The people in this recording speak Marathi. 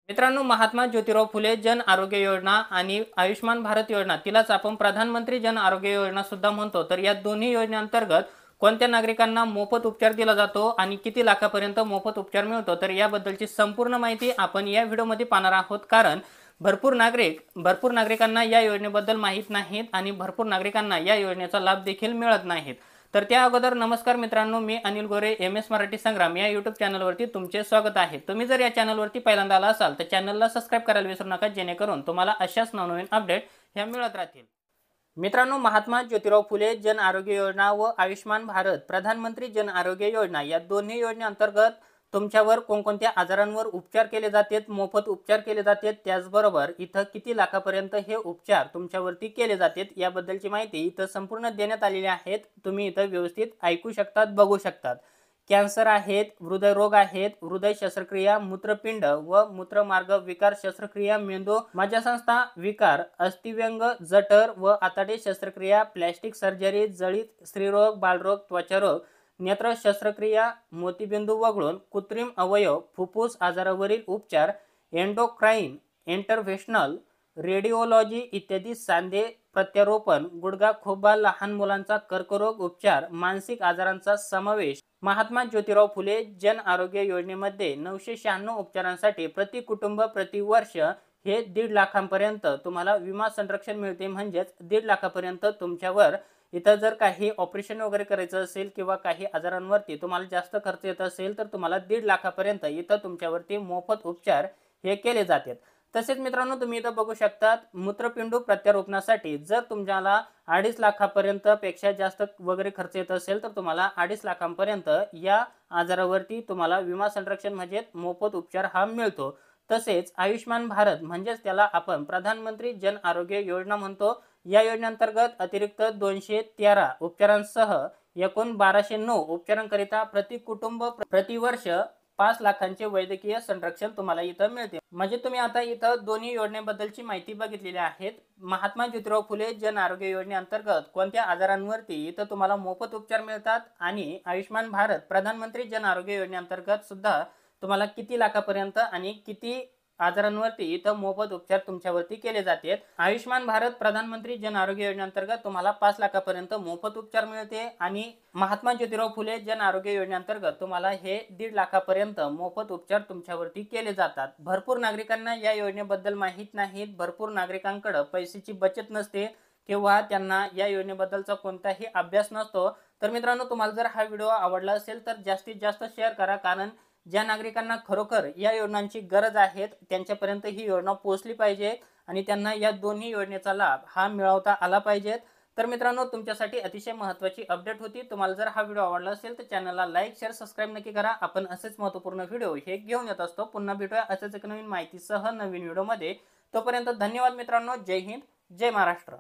मित्रांनो, महात्मा ज्योतिराव फुले जन आरोग्य योजना आणि आयुष्मान भारत योजना, तिलाच आपण प्रधानमंत्री जन आरोग्य योजना सुद्धा म्हणतो. तर या दोन्ही योजनेअंतर्गत कोणत्या नागरिकांना मोफत उपचार दिला जातो आणि किती लाखापर्यंत मोफत उपचार मिळतो, तर याबद्दलची संपूर्ण माहिती आपण या व्हिडिओमध्ये पाहणार आहोत. कारण भरपूर नागरिकांना या योजनेबद्दल माहीत नाहीत आणि भरपूर नागरिकांना या योजनेचा लाभ देखील मिळत नाहीत. तर त्या अगोदर नमस्कार मित्रांनो, मी अनिल गोरे, एम एस मराठी संग्राम या यूट्यूब चॅनलवरती तुमचे स्वागत आहे. तुम्ही जर या चॅनलवरती पहिल्यांदा आला असाल तर चॅनलला सबस्क्राईब करायला विसरू नका, जेणेकरून तुम्हाला अशाच नवनवीन अपडेट ह्या मिळत राहतील. मित्रांनो, महात्मा ज्योतिराव फुले जन आरोग्य योजना व आयुष्मान भारत प्रधानमंत्री जन आरोग्य योजना या दोन्ही योजनेअंतर्गत तुमच्यावर कोणकोणत्या आजारांवर उपचार केले जातात, मोफत उपचार केले जातात, त्याचबरोबर इथं किती लाखापर्यंत हे उपचार तुमच्यावरती केले जातात याबद्दलची माहिती इथं संपूर्ण देण्यात आलेली आहेत. तुम्ही इथं व्यवस्थित ऐकू शकतात, बघू शकतात. कॅन्सर आहेत, हृदयरोग आहेत, हृदय शस्त्रक्रिया, मूत्रपिंड व मूत्रमार्ग विकार शस्त्रक्रिया, मेंदू मज्जासंस्था विकार, अस्थिव्यंग, जठर व आतडे शस्त्रक्रिया, प्लॅस्टिक सर्जरी, जळीत, स्त्रीरोग, बालरोग, त्वचारोग, नेत्र शस्त्रक्रिया, मोतीबिंदू वगळून, कृत्रिम अवयव, फुफ्फुस आजारावरील उपचार, एंडोक्राइन, इंटरव्हेन्शनल, रेडिओलॉजी इत्यादी, सांधे प्रत्यारोपण, गुडघा खोबा, लहान मुलांचा कर्करोग उपचार, मानसिक आजारांचा समावेश. महात्मा ज्योतिराव फुले जन आरोग्य योजनेमध्ये 996 उपचारांसाठी प्रति कुटुंब प्रति वर्ष हे 1.5 लाखांपर्यंत तुम्हाला विमा संरक्षण मिळते. म्हणजेच 1.5 लाखापर्यंत तुमच्यावर इथं जर काही ऑपरेशन वगैरे करायचं असेल किंवा काही आजारांवरती तुम्हाला जास्त खर्च येत असेल तर तुम्हाला 1.5 लाखापर्यंत इथं तुमच्यावरती मोफत उपचार हे केले जातात. तसेच मित्रांनो, तुम्ही इथं बघू शकता, मूत्रपिंडू प्रत्यारोपणासाठी जर तुम्हाला 2.5 लाखापर्यंत पेक्षा जास्त वगैरे खर्च येत असेल तर तुम्हाला 2.5 लाखांपर्यंत या आजारावरती तुम्हाला विमा संरक्षण म्हणजे मोफत उपचार हा मिळतो. तसेच आयुष्मान भारत म्हणजेच त्याला आपण प्रधानमंत्री जन आरोग्य योजना म्हणतो. या योजनेअंतर्गत अतिरिक्त 213 उपचारांसह एकूण 1209 उपचारांकरिता प्रति कुटुंब प्रति वर्ष 5 लाखांचे वैद्यकीय संरक्षण तुम्हाला इथं मिळते. म्हणजे तुम्ही आता इथं दोन्ही योजनेबद्दलची माहिती बघितलेली आहेत. महात्मा ज्योतिराव फुले जन आरोग्य योजनेअंतर्गत कोणत्या आजारांवरती इथं तुम्हाला मोफत उपचार मिळतात आणि आयुष्मान भारत प्रधानमंत्री जन आरोग्य योजनेअंतर्गत सुद्धा तुम्हाला किती लाखापर्यंत आणि किती आजारांवरती इथं मोफत उपचार तुमच्यावरती केले जातात. आयुष्मान भारत प्रधानमंत्री जन आरोग्य योजनेअंतर्गत तुम्हाला 5 लाखापर्यंत मोफत उपचार मिळते आणि महात्मा ज्योतिराव फुले जन आरोग्य योजनेअंतर्गत तुम्हाला हे 1.5 लाखापर्यंत मोफत उपचार तुमच्यावरती केले जातात. भरपूर नागरिकांना या योजनेबद्दल माहीत नाहीत. भरपूर नागरिकांकडे पैशाची बचत नसते किंवा त्यांना या योजनेबद्दलचा कोणताही अभ्यास नसतो. तर मित्रांनो, तुम्हाला जर हा व्हिडिओ आवडला असेल तर जास्तीत जास्त शेअर करा. कारण ज्या नागरिकांना खरोखर या योजनांची गरज आहे त्यांच्यापर्यंत ही योजना पोहोचली पाहिजे आणि त्यांना या दोन्ही योजनेचा लाभ हा मिळवता आला पाहिजे. तर मित्रांनो, तुमच्यासाठी अतिशय महत्त्वाची अपडेट होती. तुम्हाला जर हा व्हिडिओ आवडला असेल तर चॅनलला लाईक, शेअर, सबस्क्राईब नक्की करा. आपण असेच महत्त्वपूर्ण व्हिडिओ हे घेऊन येत असतो. पुन्हा भेटूया अशाच एक नवीन माहितीसह नवीन व्हिडिओमध्ये. तोपर्यंत धन्यवाद मित्रांनो. जय हिंद, जय महाराष्ट्र.